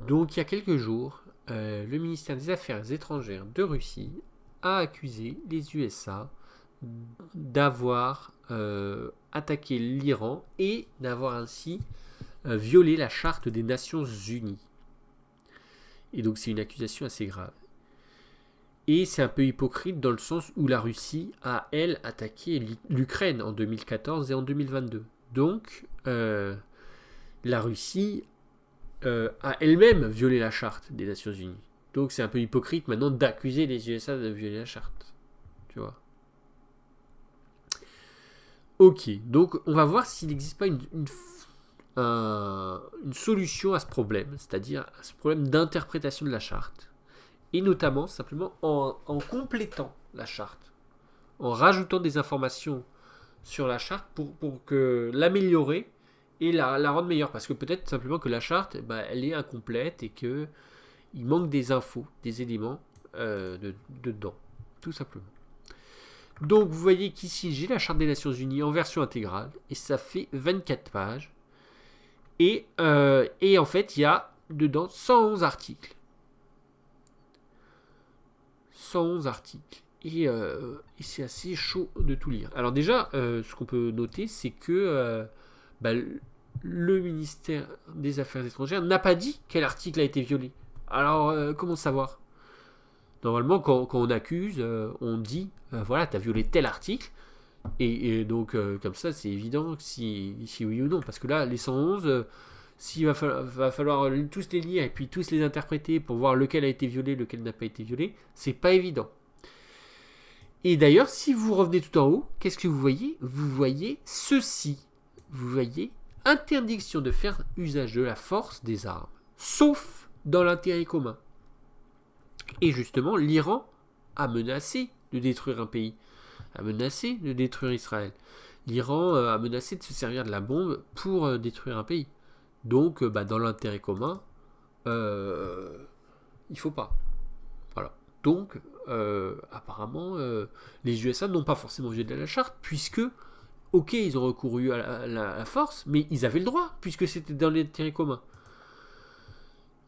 Donc il y a quelques jours, le ministère des Affaires étrangères de Russie a accusé les USA d'avoir attaqué l'Iran et d'avoir ainsi violé la charte des Nations Unies. Et donc c'est une accusation assez grave. Et c'est un peu hypocrite dans le sens où la Russie a, elle, attaqué l'Ukraine en 2014 et en 2022. Donc, la Russie a elle-même violé la charte des Nations Unies. Donc c'est un peu hypocrite maintenant d'accuser les USA de violer la charte. Tu vois. Ok, donc on va voir s'il n'existe pas une solution à ce problème, c'est-à-dire à ce problème d'interprétation de la charte. Et notamment simplement en complétant la charte, en rajoutant des informations sur la charte pour que l'améliorer et la rendre meilleure. Parce que peut-être simplement que la charte, elle est incomplète et qu'il manque des infos, des éléments dedans, tout simplement. Donc vous voyez qu'ici j'ai la charte des Nations Unies en version intégrale et ça fait 24 pages. Et en fait il y a dedans 111 articles. 111 articles. Et c'est assez chaud de tout lire. Alors déjà, ce qu'on peut noter, c'est que le ministère des Affaires étrangères n'a pas dit quel article a été violé. Alors, comment savoir? Normalement, quand on accuse, on dit, voilà, t'as violé tel article. Et donc, comme ça, c'est évident si oui ou non. Parce que là, les 111, s'il va falloir tous les lire et puis tous les interpréter pour voir lequel a été violé, lequel n'a pas été violé, c'est pas évident. Et d'ailleurs, si vous revenez tout en haut, qu'est-ce que vous voyez? Vous voyez ceci. Vous voyez interdiction de faire usage de la force des armes, sauf dans l'intérêt commun. Et justement, l'Iran a menacé de détruire un pays, a menacé de détruire Israël. L'Iran a menacé de se servir de la bombe pour détruire un pays. Donc, dans l'intérêt commun, il faut pas. Voilà. Donc, apparemment, les USA n'ont pas forcément violé la charte, puisque, ok, ils ont recouru à la force, mais ils avaient le droit, puisque c'était dans l'intérêt commun.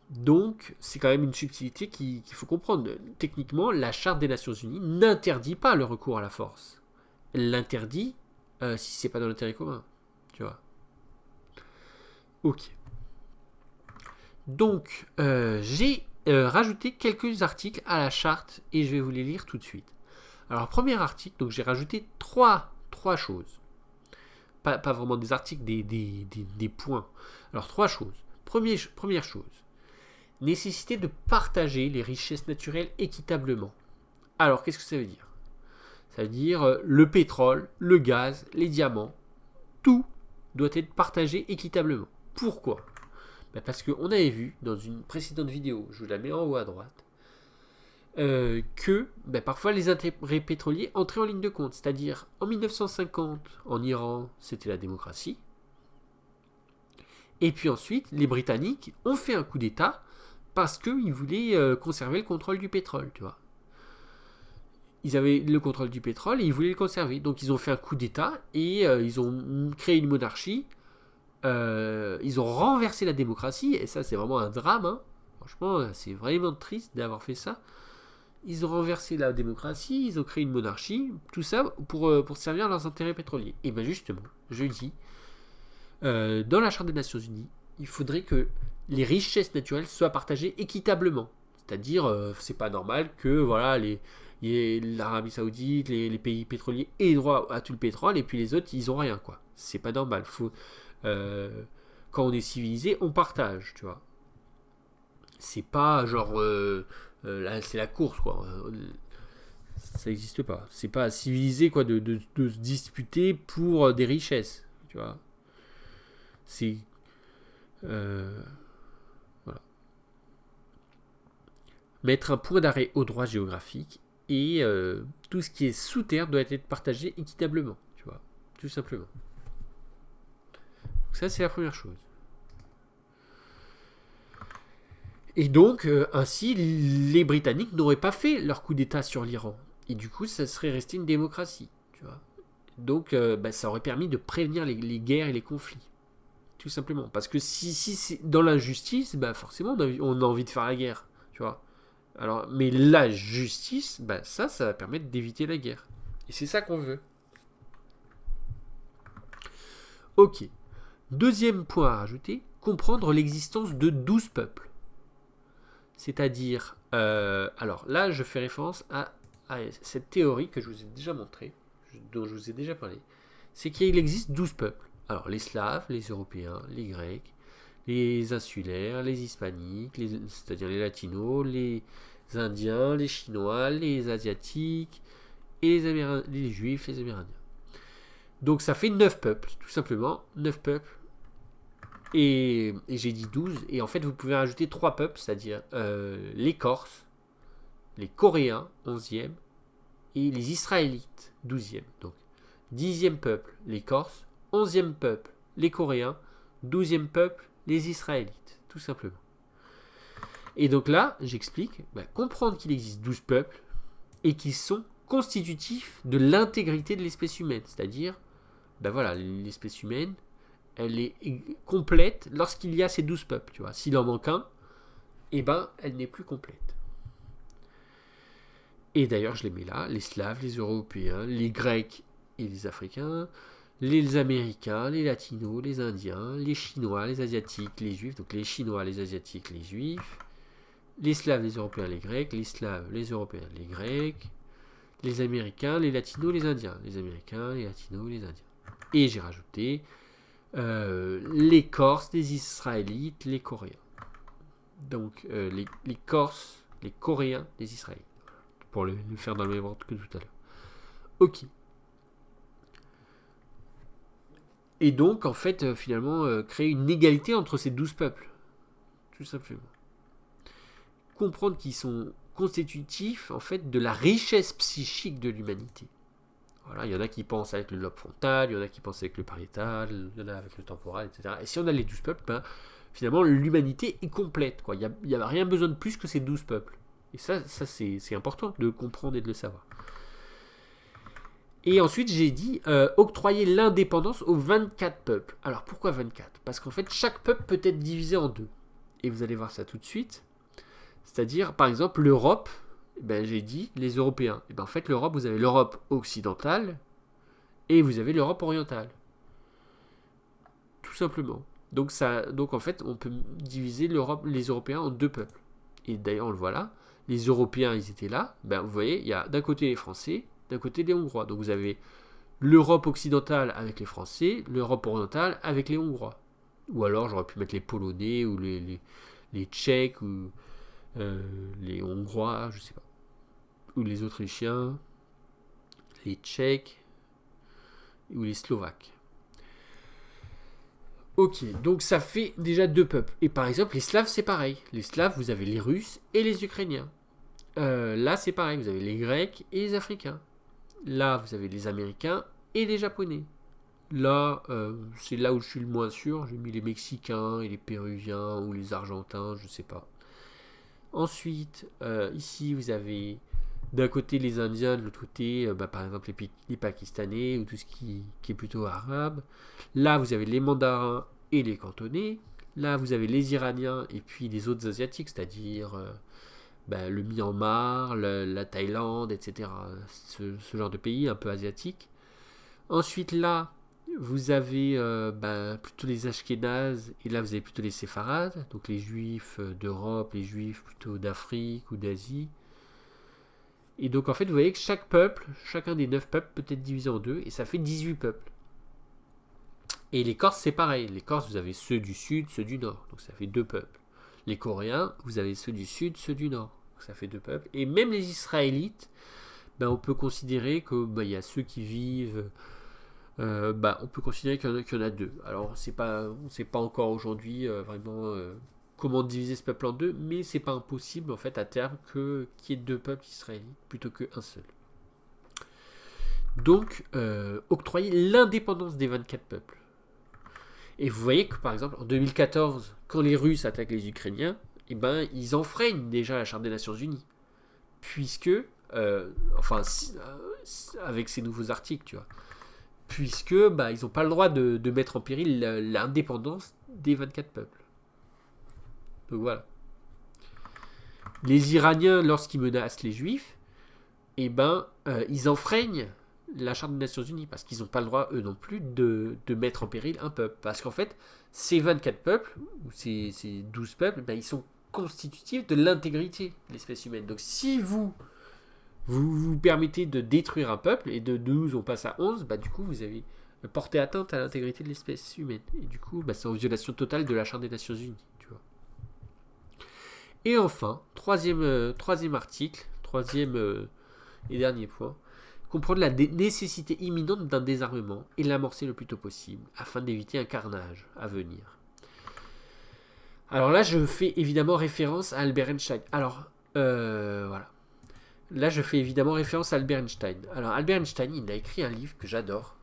Donc, c'est quand même une subtilité qu'il faut comprendre. Techniquement, la charte des Nations Unies n'interdit pas le recours à la force. Elle l'interdit si c'est pas dans l'intérêt commun. Tu vois. Ok. Donc, j'ai rajouté quelques articles à la charte et je vais vous les lire tout de suite. Alors, premier article, donc j'ai rajouté trois choses. Pas vraiment des articles, des points. Alors, trois choses. Première chose. Nécessité de partager les richesses naturelles équitablement. Alors, qu'est-ce que ça veut dire? Ça veut dire le pétrole, le gaz, les diamants, tout doit être partagé équitablement. Pourquoi? Parce qu'on avait vu dans une précédente vidéo, je vous la mets en haut à droite, que parfois les intérêts pétroliers entraient en ligne de compte. C'est-à-dire, en 1950, en Iran, c'était la démocratie. Et puis ensuite, les Britanniques ont fait un coup d'État parce qu'ils voulaient conserver le contrôle du pétrole, tu vois. Ils avaient le contrôle du pétrole et ils voulaient le conserver. Donc ils ont fait un coup d'État et ils ont créé une monarchie. Ils ont renversé la démocratie et ça c'est vraiment un drame. Hein. Franchement, c'est vraiment triste d'avoir fait ça. Ils ont renversé la démocratie, ils ont créé une monarchie, tout ça pour servir leurs intérêts pétroliers. Et bien justement, je dis, dans la Charte des Nations Unies, il faudrait que les richesses naturelles soient partagées équitablement. C'est-à-dire, c'est pas normal que voilà, l'Arabie Saoudite, les pays pétroliers aient droit à tout le pétrole et puis les autres, ils ont rien, quoi. C'est pas normal. Quand on est civilisé, on partage, tu vois. C'est pas genre là, c'est la course, quoi. Ça n'existe pas. C'est pas civilisé, quoi, de se disputer pour des richesses, tu vois. C'est voilà. Mettre un point d'arrêt au droit géographique et tout ce qui est sous terre doit être partagé équitablement, tu vois, tout simplement. Donc ça, c'est la première chose. Et donc, ainsi, les Britanniques n'auraient pas fait leur coup d'État sur l'Iran. Et du coup, ça serait resté une démocratie, tu vois. Donc, ça aurait permis de prévenir les guerres et les conflits. tout simplement. Parce que si c'est dans l'injustice, bah forcément on a envie de faire la guerre, tu vois. Alors, mais la justice, bah ça va permettre d'éviter la guerre. Et c'est ça qu'on veut. Ok. Deuxième point à rajouter, comprendre l'existence de 12 peuples. C'est-à-dire, alors là, je fais référence à cette théorie que je vous ai déjà montrée, dont je vous ai déjà parlé. C'est qu'il existe 12 peuples. Alors, les Slaves, les Européens, les Grecs, les Insulaires, les Hispaniques, c'est-à-dire les Latinos, les Indiens, les Chinois, les Asiatiques, et les Juifs, les Amérindiens. Donc ça fait 9 peuples, tout simplement, 9 peuples. Et j'ai dit 12, et en fait vous pouvez rajouter 3 peuples, c'est-à-dire les Corses, les Coréens, 11e, et les Israélites, 12e. Donc 10e peuple, les Corses, 11e peuple, les Coréens, 12e peuple, les Israélites, tout simplement. Et donc là, j'explique, comprendre qu'il existe 12 peuples, et qu'ils sont constitutifs de l'intégrité de l'espèce humaine, c'est-à-dire, voilà, l'espèce humaine, elle est complète lorsqu'il y a ces 12 peuples, tu vois. S'il en manque un, elle n'est plus complète. Et d'ailleurs, je les mets là, les Slaves, les Européens, les Grecs et les Africains, les Américains, les Latinos, les Indiens, les Chinois, les Asiatiques, les Juifs, donc les Chinois, les Asiatiques, les Juifs, les Slaves, les Européens, les Grecs, les Slaves, les Européens, les Grecs, les Américains, les Latinos, les Indiens, les Américains, les Latinos, les Indiens. Et j'ai rajouté les Corses, les Israélites, les Coréens. Donc les Corses, les Coréens, les Israélites. Pour le faire dans le même ordre que tout à l'heure. Ok. Et donc, en fait, finalement, créer une égalité entre ces 12 peuples. Tout simplement. Comprendre qu'ils sont constitutifs, en fait, de la richesse psychique de l'humanité. Voilà, il y en a qui pensent avec le lobe frontal, il y en a qui pensent avec le pariétal, il y en a avec le temporal, etc. Et si on a les 12 peuples, finalement, l'humanité est complète, quoi. Il n'y a rien besoin de plus que ces 12 peuples. Et ça c'est important de comprendre et de le savoir. Et ensuite, j'ai dit octroyer l'indépendance aux 24 peuples. Alors, pourquoi 24 ? Parce qu'en fait, chaque peuple peut être divisé en deux. Et vous allez voir ça tout de suite. C'est-à-dire, par exemple, l'Europe, j'ai dit les Européens. Et en fait, l'Europe, vous avez l'Europe occidentale et vous avez l'Europe orientale. Tout simplement. Donc en fait, on peut diviser les Européens en deux peuples. Et d'ailleurs, on le voit là. Les Européens, ils étaient là. Vous voyez, il y a d'un côté les Français, d'un côté les Hongrois. Donc vous avez l'Europe occidentale avec les Français, l'Europe orientale avec les Hongrois. Ou alors, j'aurais pu mettre les Polonais ou les Tchèques ou les Hongrois, je sais pas. Ou les Autrichiens, les Tchèques ou les Slovaques. Ok, donc ça fait déjà deux peuples. Et par exemple, les Slaves, c'est pareil. Les Slaves, vous avez les Russes et les Ukrainiens. Là, c'est pareil. Vous avez les Grecs et les Africains. Là, vous avez les Américains et les Japonais. Là, c'est là où je suis le moins sûr. J'ai mis les Mexicains et les Péruviens ou les Argentins, je sais pas. Ensuite, ici, vous avez d'un côté les Indiens, de l'autre côté, par exemple, les Pakistanais ou tout ce qui est plutôt arabe. Là, vous avez les Mandarins et les Cantonais. Là, vous avez les Iraniens et puis les autres Asiatiques, c'est-à-dire le Myanmar, la Thaïlande, etc. Ce genre de pays un peu asiatiques. Ensuite, là, vous avez plutôt les Ashkénazes et là, vous avez plutôt les Séfarades, donc les Juifs d'Europe, les Juifs plutôt d'Afrique ou d'Asie. Et donc, en fait, vous voyez que chaque peuple, chacun des 9 peuples peut être divisé en deux et ça fait 18 peuples. Et les Corses, c'est pareil. Les Corses, vous avez ceux du sud, ceux du nord. Donc, ça fait 2 peuples. Les Coréens, vous avez ceux du sud, ceux du nord. Donc, ça fait 2 peuples. Et même les Israélites, on peut considérer qu'il y a ceux qui vivent... on peut considérer qu'il y en a 2. Alors, on ne sait pas encore aujourd'hui vraiment comment diviser ce peuple en deux, mais c'est pas impossible en fait à terme qu'il y ait 2 peuples israélites plutôt qu'un seul. Donc, octroyer l'indépendance des 24 peuples. Et vous voyez que par exemple en 2014, quand les Russes attaquent les Ukrainiens, ils enfreignent déjà la Charte des Nations Unies, puisque avec ces nouveaux articles, tu vois. puisque ils n'ont pas le droit de mettre en péril l'indépendance des 24 peuples. Donc voilà. Les Iraniens, lorsqu'ils menacent les Juifs, ils enfreignent la Charte des Nations Unies, parce qu'ils n'ont pas le droit, eux non plus, de mettre en péril un peuple. Parce qu'en fait, ces 24 peuples, ou ces 12 peuples, ils sont constitutifs de l'intégrité de l'espèce humaine. Donc si vous permettez de détruire un peuple, et de 12 on passe à 11, du coup vous avez porté atteinte à l'intégrité de l'espèce humaine. Et du coup, c'est en violation totale de la Charte des Nations Unies. Tu vois. Et enfin, troisième article, troisième et dernier point, comprendre la nécessité imminente d'un désarmement et l'amorcer le plus tôt possible, afin d'éviter un carnage à venir. Alors là, je fais évidemment référence à Albert Einstein. Alors, voilà. Là, je fais évidemment référence à Albert Einstein. Alors, Albert Einstein, il a écrit un livre que j'adore,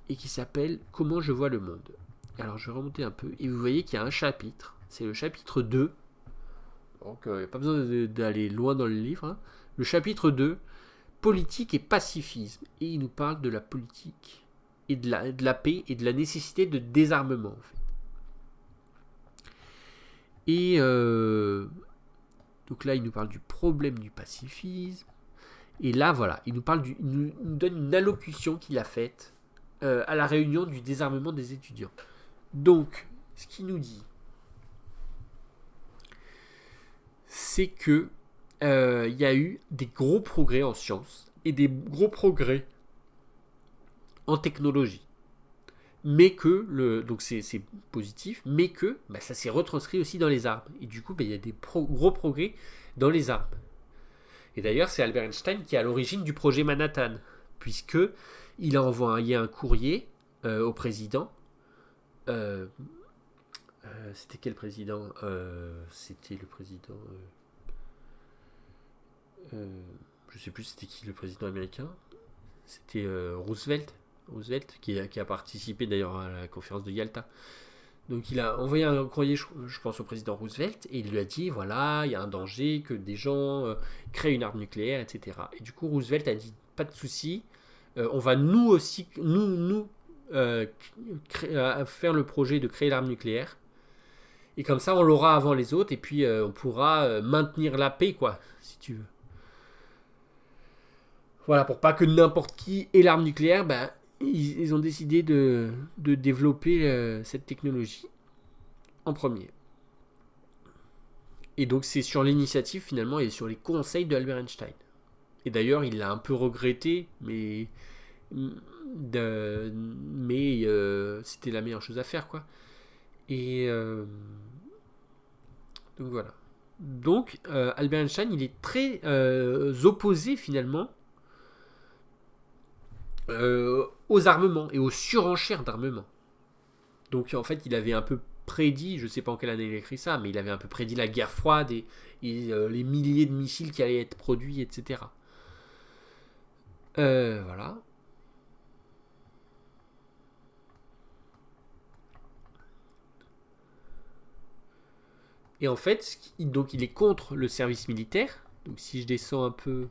et qui s'appelle « Comment je vois le monde ». Alors, je vais remonter un peu, et vous voyez qu'il y a un chapitre, c'est le chapitre 2, donc il n'y a pas besoin d'aller loin dans le livre, hein. Le chapitre 2, politique et pacifisme, et il nous parle de la politique, et de la paix, et de la nécessité de désarmement, en fait. Et donc là, il nous parle du problème du pacifisme. Et là, voilà, il nous donne une allocution qu'il a faite à la réunion du désarmement des étudiants. Donc, ce qu'il nous dit, c'est que il y a eu des gros progrès en sciences et des gros progrès en technologie. Mais que, donc c'est positif, mais que ça s'est retranscrit aussi dans les armes. Et du coup, il y a des gros progrès dans les armes. Et d'ailleurs, c'est Albert Einstein qui est à l'origine du projet Manhattan, puisque il a envoyé un courrier au président. C'était quel président C'était le président... je sais plus c'était qui le président américain. C'était Roosevelt qui a participé d'ailleurs à la conférence de Yalta. Donc il a envoyé un courrier, je pense, au président Roosevelt, et il lui a dit, voilà, il y a un danger que des gens créent une arme nucléaire, etc. Et du coup, Roosevelt a dit, pas de souci, on va nous aussi, faire le projet de créer l'arme nucléaire, et comme ça, on l'aura avant les autres, et puis on pourra maintenir la paix, quoi, si tu veux. Voilà, pour pas que n'importe qui ait l'arme nucléaire, ils ont décidé de développer cette technologie en premier. Et donc c'est sur l'initiative finalement et sur les conseils de Albert Einstein. Et d'ailleurs il l'a un peu regretté, mais c'était la meilleure chose à faire, quoi. Et donc voilà. Donc Albert Einstein, il est très opposé finalement aux armements et aux surenchères d'armements. Donc en fait, il avait un peu prédit, je sais pas en quelle année il a écrit ça, mais il avait un peu prédit la guerre froide et les milliers de missiles qui allaient être produits, etc. Voilà. Et en fait, donc il est contre le service militaire. Donc si je descends un peu...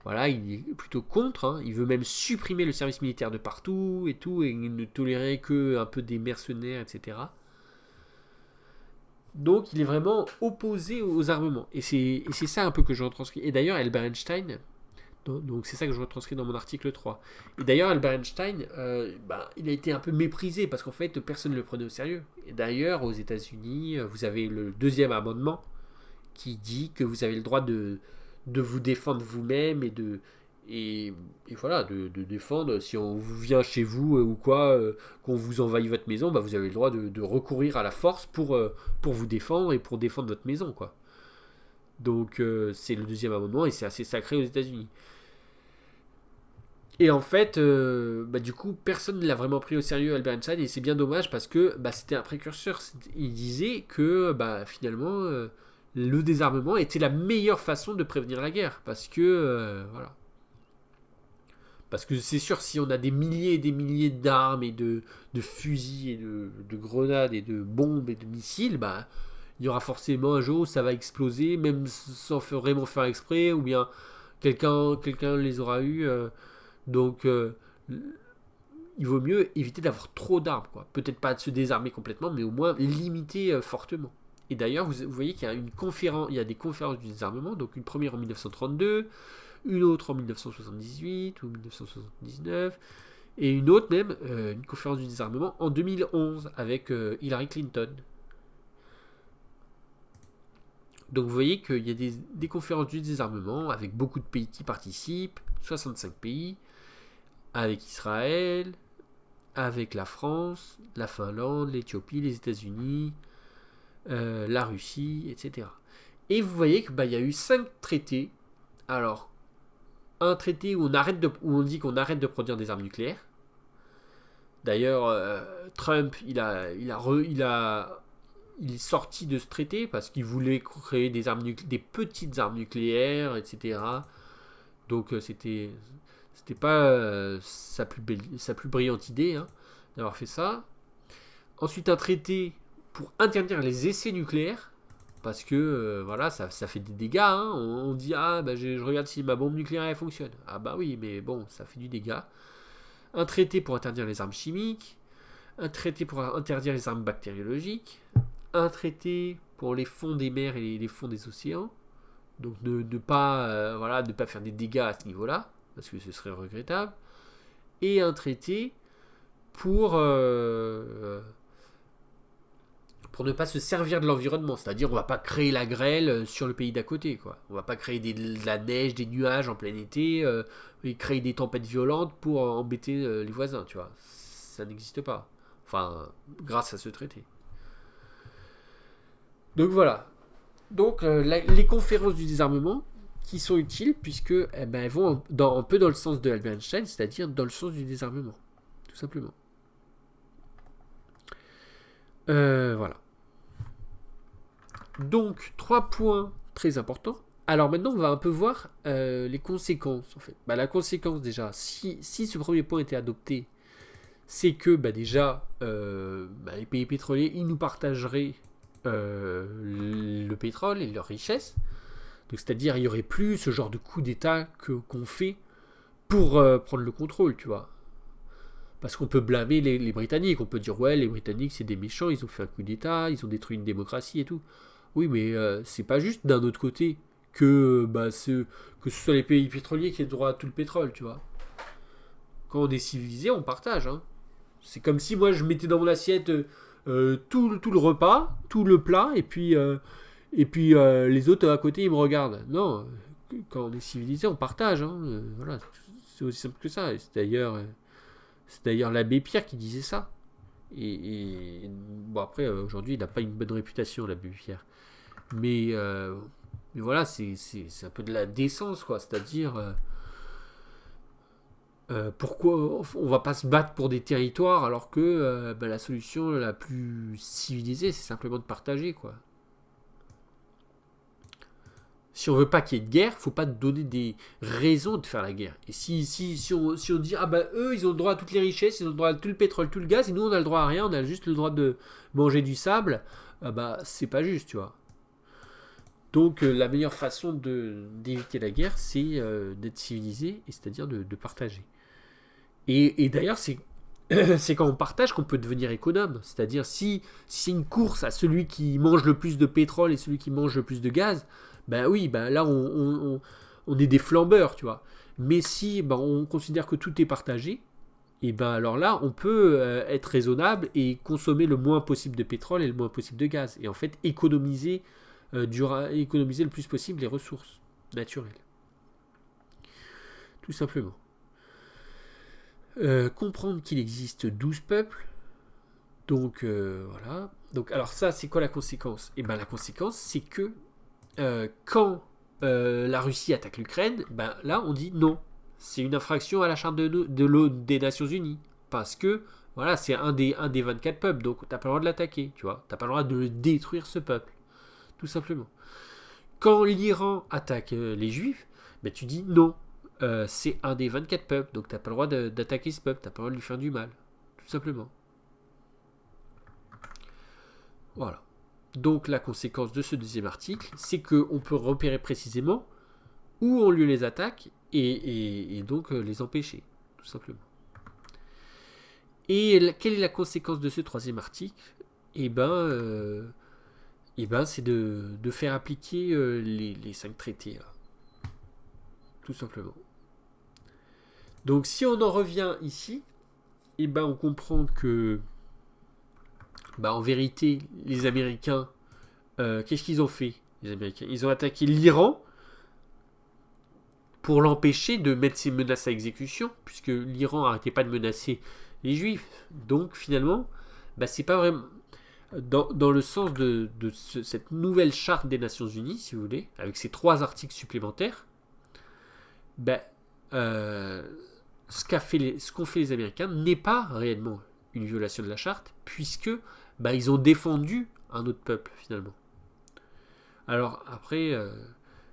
Voilà, il est plutôt contre, hein. Il veut même supprimer le service militaire de partout et tout, et ne tolérer que un peu des mercenaires, etc. Donc il est vraiment opposé aux armements. Et c'est ça un peu que je retranscris. Et d'ailleurs, Albert Einstein, donc c'est ça que je retranscris dans mon article 3. Et d'ailleurs, Albert Einstein, il a été un peu méprisé, parce qu'en fait, personne ne le prenait au sérieux. Et d'ailleurs, aux États-Unis, vous avez le 2e amendement qui dit que vous avez le droit de vous défendre vous-même et voilà, de défendre, si on vous vient chez vous ou quoi, qu'on vous envahit votre maison, vous avez le droit de recourir à la force pour vous défendre et pour défendre votre maison, quoi. Donc c'est le 2e amendement et c'est assez sacré aux États-Unis. Et en fait, du coup, personne ne l'a vraiment pris au sérieux, Albert Einstein, et c'est bien dommage parce que c'était un précurseur. Il disait que finalement... le désarmement était la meilleure façon de prévenir la guerre, parce que voilà, parce que c'est sûr, si on a des milliers et des milliers d'armes et de fusils et de grenades et de bombes et de missiles, il y aura forcément un jour où ça va exploser, même sans vraiment faire exprès, ou bien quelqu'un les aura eu, donc il vaut mieux éviter d'avoir trop d'armes, quoi. Peut-être pas de se désarmer complètement, mais au moins limiter fortement. Et d'ailleurs, vous voyez qu'il y a il y a des conférences du désarmement, donc une première en 1932, une autre en 1978 ou 1979, et une autre même, une conférence du désarmement en 2011 avec Hillary Clinton. Donc vous voyez qu'il y a des conférences du désarmement avec beaucoup de pays qui participent, 65 pays, avec Israël, avec la France, la Finlande, l'Éthiopie, les États-Unis, la Russie, etc. Et vous voyez qu'il y a eu 5 traités. Alors, un traité où on dit qu'on arrête de produire des armes nucléaires. D'ailleurs, Trump, il est sorti de ce traité parce qu'il voulait créer des petites armes nucléaires, etc. Donc c'était pas sa plus brillante idée, hein, d'avoir fait ça. Ensuite, un traité pour interdire les essais nucléaires, parce que voilà, ça fait des dégâts. Hein. On dit je regarde si ma bombe nucléaire elle fonctionne. Ah bah oui, mais bon, ça fait du dégât. Un traité pour interdire les armes chimiques, un traité pour interdire les armes bactériologiques, un traité pour les fonds des mers et les fonds des océans, donc de ne pas faire des dégâts à ce niveau-là, parce que ce serait regrettable, et un traité pour ne pas se servir de l'environnement, c'est-à-dire on va pas créer la grêle sur le pays d'à côté, quoi. On va pas créer de la neige, des nuages en plein été, et créer des tempêtes violentes pour embêter les voisins, tu vois. Ça n'existe pas. Enfin, grâce à ce traité. Donc voilà. Donc les conférences du désarmement qui sont utiles puisque elles vont un peu dans le sens de Albert Einstein, c'est-à-dire dans le sens du désarmement, tout simplement. Voilà. Donc 3 points très importants. Alors maintenant on va un peu voir les conséquences en fait. La conséquence déjà, si ce premier point était adopté, c'est que déjà les pays pétroliers ils nous partageraient le pétrole et leurs richesses. Donc c'est-à-dire il n'y aurait plus ce genre de coup d'État qu'on fait pour prendre le contrôle, tu vois. Parce qu'on peut blâmer les Britanniques, on peut dire ouais les Britanniques c'est des méchants, ils ont fait un coup d'État, ils ont détruit une démocratie et tout. Oui mais c'est pas juste d'un autre côté que ce soit les pays pétroliers qui aient droit à tout le pétrole, tu vois. Quand on est civilisé, on partage. Hein. C'est comme si moi je mettais dans mon assiette tout le repas, tout le plat, et puis les autres à côté ils me regardent. Non, quand on est civilisé, on partage. Hein. Voilà, c'est aussi simple que ça. Et c'est d'ailleurs l'abbé Pierre qui disait ça. Et bon après aujourd'hui il n'a pas une bonne réputation l'abbé Pierre. Mais voilà, c'est un peu de la décence quoi. C'est-à-dire pourquoi on va pas se battre pour des territoires alors que la solution la plus civilisée c'est simplement de partager quoi. Si on veut pas qu'il y ait de guerre, faut pas donner des raisons de faire la guerre. Et si on dit eux ils ont le droit à toutes les richesses, ils ont le droit à tout le pétrole, tout le gaz, et nous on a le droit à rien, on a juste le droit de manger du sable, c'est pas juste, tu vois. Donc la meilleure façon d'éviter la guerre, c'est d'être civilisé, et c'est-à-dire de partager. Et d'ailleurs, c'est quand on partage qu'on peut devenir économe. C'est-à-dire, si c'est une course à celui qui mange le plus de pétrole et celui qui mange le plus de gaz, là, on est des flambeurs, tu vois. Mais si on considère que tout est partagé, et alors là, on peut être raisonnable et consommer le moins possible de pétrole et le moins possible de gaz. Et en fait, économiser le plus possible les ressources naturelles. Tout simplement. Comprendre qu'il existe 12 peuples. Donc voilà. Donc alors ça c'est quoi la conséquence ? Et la conséquence c'est que quand la Russie attaque l'Ukraine, là on dit non. C'est une infraction à la charte des Nations Unies. Parce que voilà, c'est un des 24 peuples, donc t'as pas le droit de l'attaquer, tu vois. T'as pas le droit de détruire ce peuple. Tout simplement. Quand l'Iran attaque les Juifs, tu dis non. C'est un des 24 peuples, donc t'as pas le droit d'attaquer ce peuple, t'as pas le droit de lui faire du mal, tout simplement. Voilà. Donc la conséquence de ce deuxième article, c'est qu'on peut repérer précisément où ont lieu les attaques et donc les empêcher, tout simplement. Et quelle est la conséquence de ce troisième article? C'est de faire appliquer les 5 traités, là. Tout simplement. Donc si on en revient ici, on comprend que en vérité, les Américains, qu'est-ce qu'ils ont fait, les Américains? Ils ont attaqué l'Iran pour l'empêcher de mettre ses menaces à exécution, puisque l'Iran n'arrêtait pas de menacer les Juifs. Donc finalement, c'est pas vraiment dans le sens de cette nouvelle charte des Nations Unies, si vous voulez, avec ces 3 articles supplémentaires. Ce qu'ont fait les Américains n'est pas réellement une violation de la charte, puisque ils ont défendu un autre peuple, finalement. Alors après,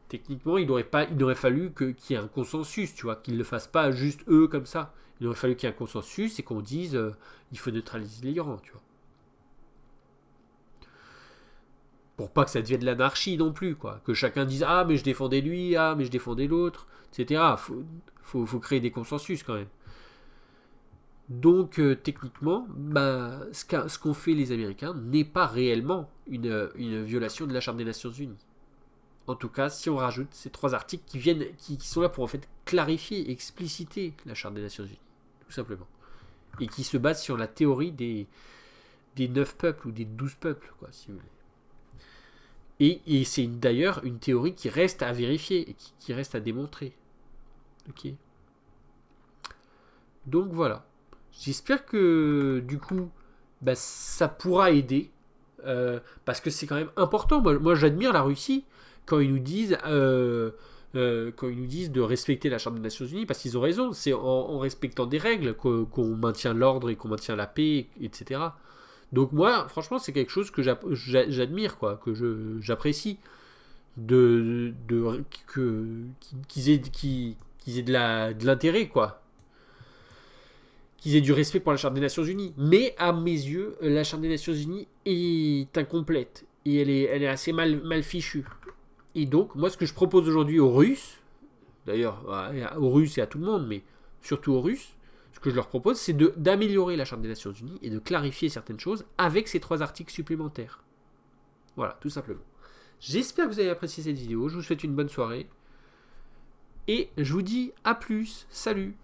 techniquement, il aurait fallu qu'il y ait un consensus, tu vois, qu'ils ne le fassent pas juste eux comme ça. Il aurait fallu qu'il y ait un consensus et qu'on dise il faut neutraliser l'Iran, tu vois. Pour pas que ça devienne de l'anarchie non plus, quoi. Que chacun dise ah mais je défendais lui, ah mais je défendais l'autre, etc. Faut créer des consensus quand même. Donc techniquement, ce qu'ont fait les Américains n'est pas réellement une violation de la Charte des Nations Unies. En tout cas, si on rajoute ces 3 articles qui sont là pour en fait clarifier, expliciter la Charte des Nations Unies, tout simplement, et qui se basent sur la théorie des 9 peuples ou des 12 peuples, quoi, si vous voulez. Et c'est d'ailleurs une théorie qui reste à vérifier et qui reste à démontrer. Ok. Donc voilà. J'espère que du coup, ça pourra aider. Parce que c'est quand même important. Moi j'admire la Russie quand ils nous disent de respecter la Charte des Nations Unies, parce qu'ils ont raison. C'est en respectant des règles qu'on maintient l'ordre et qu'on maintient la paix, etc. Donc moi, franchement, c'est quelque chose que j'admire, quoi, que j'apprécie, qu'ils aient de l'intérêt, quoi, qu'ils aient du respect pour la Charte des Nations Unies. Mais à mes yeux, la Charte des Nations Unies est incomplète et elle est assez mal fichue. Et donc, moi, ce que je propose aujourd'hui aux Russes, d'ailleurs aux Russes et à tout le monde, mais surtout aux Russes, ce que je leur propose, c'est d'améliorer la Charte des Nations Unies et de clarifier certaines choses avec ces 3 articles supplémentaires. Voilà, tout simplement. J'espère que vous avez apprécié cette vidéo. Je vous souhaite une bonne soirée. Et je vous dis à plus. Salut!